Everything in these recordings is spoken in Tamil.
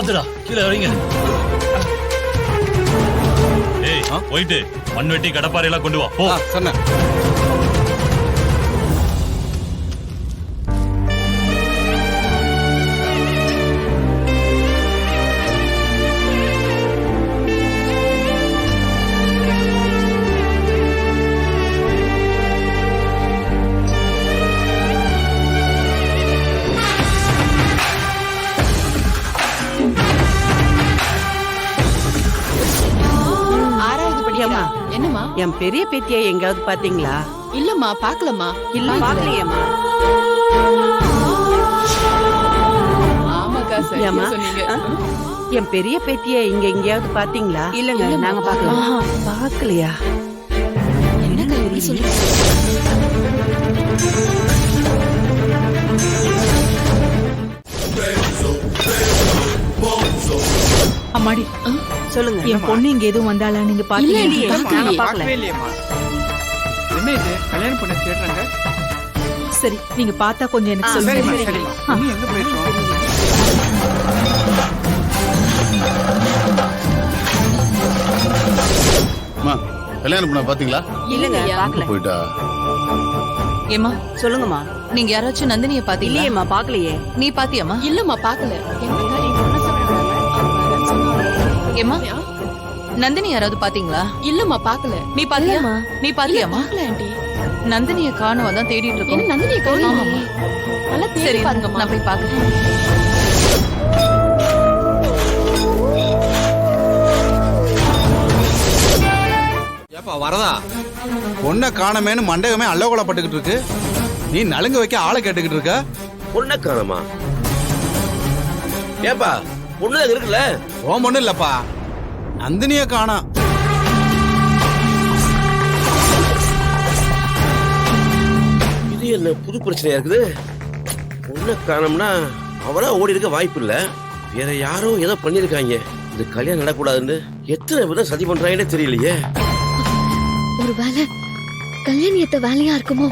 பாத்துடா கீழே வரீங்க. ஏய் போயிட்டு மண்வெட்டி கடப்பாறை எல்லாம் கொண்டு வா போ. சொன்னேன். என்னம்மா என் பெரிய பேத்தியை எங்காவது பாத்தீங்களா? இல்லம்மா பாக்கலம்மா. இல்ல பாக்கலையேம்மா. ஆமாக்கா சரியா சொன்னீங்க. என் பெரிய பேத்தியை இங்க எங்கேயாவது பாத்தீங்களா? இல்லங்க நாங்க பாக்கலாம். பாக்கலையா? என்னக்கா இப்படி சொல்றீங்க? அம்மாடி சொல்லுங்க. என் பொண்ணு இங்க எதுவும் வந்தாளா நீங்க பாத்தீங்களா? நாங்க பாக்கல. என்ன இது கல்யாணம் பண்ண தேடுறாங்க? சரி நீங்க பார்த்தா கொஞ்சம் எனக்கு சொல்லுங்க. நீ எங்க போயிருக்கோம்? அம்மா கல்யாணம் பண்ண பாத்தீங்களா? இல்லங்க பாக்கல. போயிட்டா? ஏமா சொல்லுங்கம்மா. நீங்க யாராச்சும் நந்தினிய பாத்தீங்களா? இல்லையேம்மா பாக்கலையே. நீ பாத்தியாமா? இல்லம்மா பாக்கல. ஏமா நந்தினி யாராவது பாத்தீங்களா? இல்லம்மா பாக்கல. நீ பாத்தியாமா? நீ பாத்தியாமா? பாக்கல ஆண்டி. நந்தினிய காணோம் தான் தேடிட்டு இருக்கோம். என்ன நந்தினியை காணோமா? நல்லா சரி தேடி பாருங்கம்மா. நான் போய் பாக்குறேன். ஏப்பா வரதா பொண்ணை காணமேன்னு மண்டகமே அல்லகோலப்பட்டுக்கிட்டு இருக்கு. நீ நலுங்க வைக்க ஆளை கேட்டுக்கிட்டு இருக்க. பொண்ணை காணமா? ஏப்பா பொண்ணு இருக்குல்ல? ஓ பொண்ணு இல்லப்பா, நந்தினிய காணோம். இது என்ன புது பிரச்சனையா இருக்குது? பொண்ணை காணோம்னா அவளா ஓடி இருக்க வாய்ப்பு இல்ல. வேற யாரோ ஏதோ பண்ணிருக்காங்க. இது கல்யாணம் நடக்கூடாதுன்னு எத்தனை விதம் சதி பண்றாங்கன்னே தெரியலையே. ஒருவேளை கல்யாணியத்த வேலையா இருக்குமோ?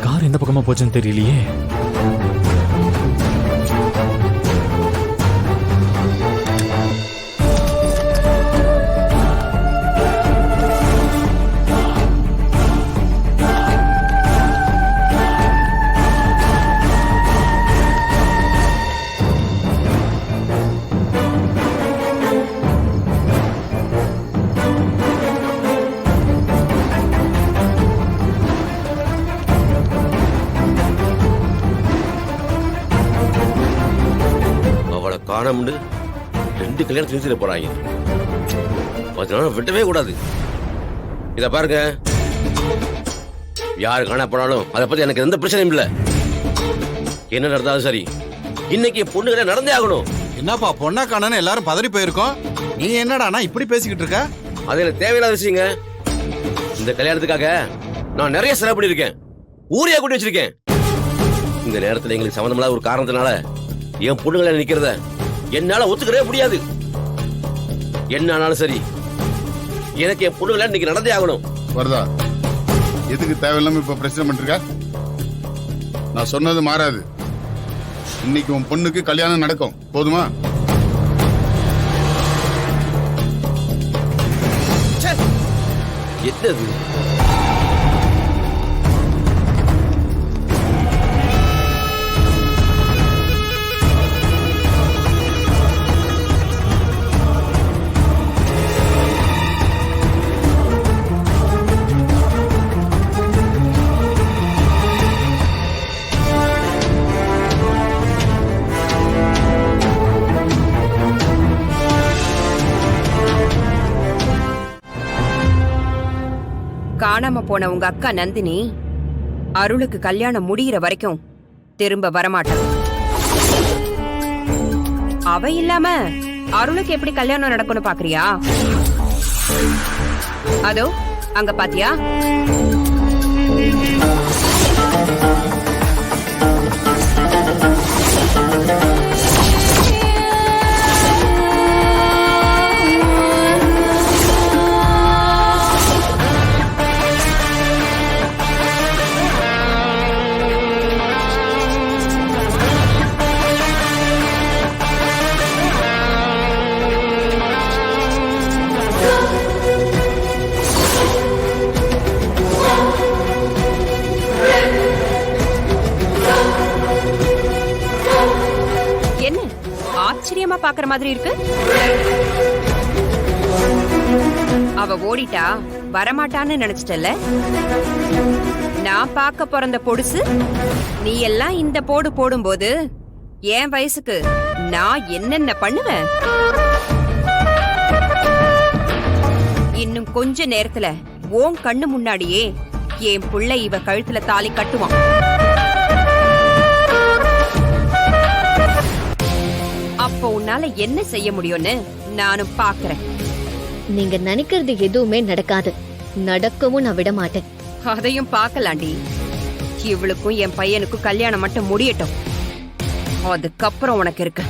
கார் எந்த பக்கமா போச்சுன்னு தெரியலையே. காணோம்னு 2 கல்யாணத்தை நிறுத்திட போறாங்க. அதனால விட்டவே கூடாது. இத பாருங்க, யாரு காண போனாலும் அதை பத்தி எனக்கு எந்த பிரச்சனையும் இல்ல. என்ன நடந்தாலும் சரி, இன்னைக்கு பொண்ணுகளை நடந்தே ஆகணும். என்னப்பா பொண்ணை காணன்னு எல்லாரும் பதறி போயிருக்கோம். நீ என்னடானா இப்படி பேசிக்கிட்டு இருக்க? அது எனக்கு தேவையில்லாத விஷயங்க. இந்த கல்யாணத்துக்காக நான் நிறைய செலவு பண்ணிருக்கேன். ஊரையா கூட்டி வச்சிருக்கேன். இந்த நேரத்தில் எங்களுக்கு சம்பந்தமில்லாத ஒரு காரணத்தினால என் பொண்ணுகளை நிக்கிறத என்னால ஒத்துக்கவே முடியாது. என்ன ஆனாலும் சரி, எனக்கு என் பொண்ணுகளை இன்னைக்கு நடந்தே ஆகணும். வருதா? எதுக்கு தேவையில்லாம இப்ப பிரச்சனை பண்ணிருக்க? நான் சொன்னது மாறாது. இன்னைக்கு உன் பொண்ணுக்கு கல்யாணம் நடக்கும். போதுமா? என்னது? காணாம போன உங்க அக்கா நந்தினி அருளுக்கு கல்யாணம் முடிகிற வரைக்கும் திரும்ப வரமாட்டான். அவ இல்லாம அருளுக்கு எப்படி கல்யாணம் நடக்கும்னு பாக்குறியா? அதோ அங்க பாத்தியா? என்ன ஆச்சரியமா பாக்குற மாதிரி இருக்கு? அவ ஓடிட்டா வரமாட்டான்னு நினைச்சிட்டல? நான் பார்க்க பிறந்த பொடுசு நீ எல்லாம் இந்த போடு போடும்போது என் வயசுக்கு நான் என்னென்ன பண்ணுவேன்? இன்னும் கொஞ்ச நேரத்துல உன் கண்ணு முன்னாடியே என் புள்ள இவ கழுத்துல தாலி கட்டுவான். அப்போ உன்னால என்ன செய்ய முடியும்னு நானும் பாக்குறேன். நீங்க நினைக்கிறது எதுவுமே நடக்காது, நடக்கவும் நான் விட மாட்டேன். அதையும் பார்க்கலாண்டி. இவளுக்கும் என் பையனுக்கும் கல்யாணம் மட்டும் முடியட்டும், அதுக்கப்புறம் உனக்கு இருக்கு.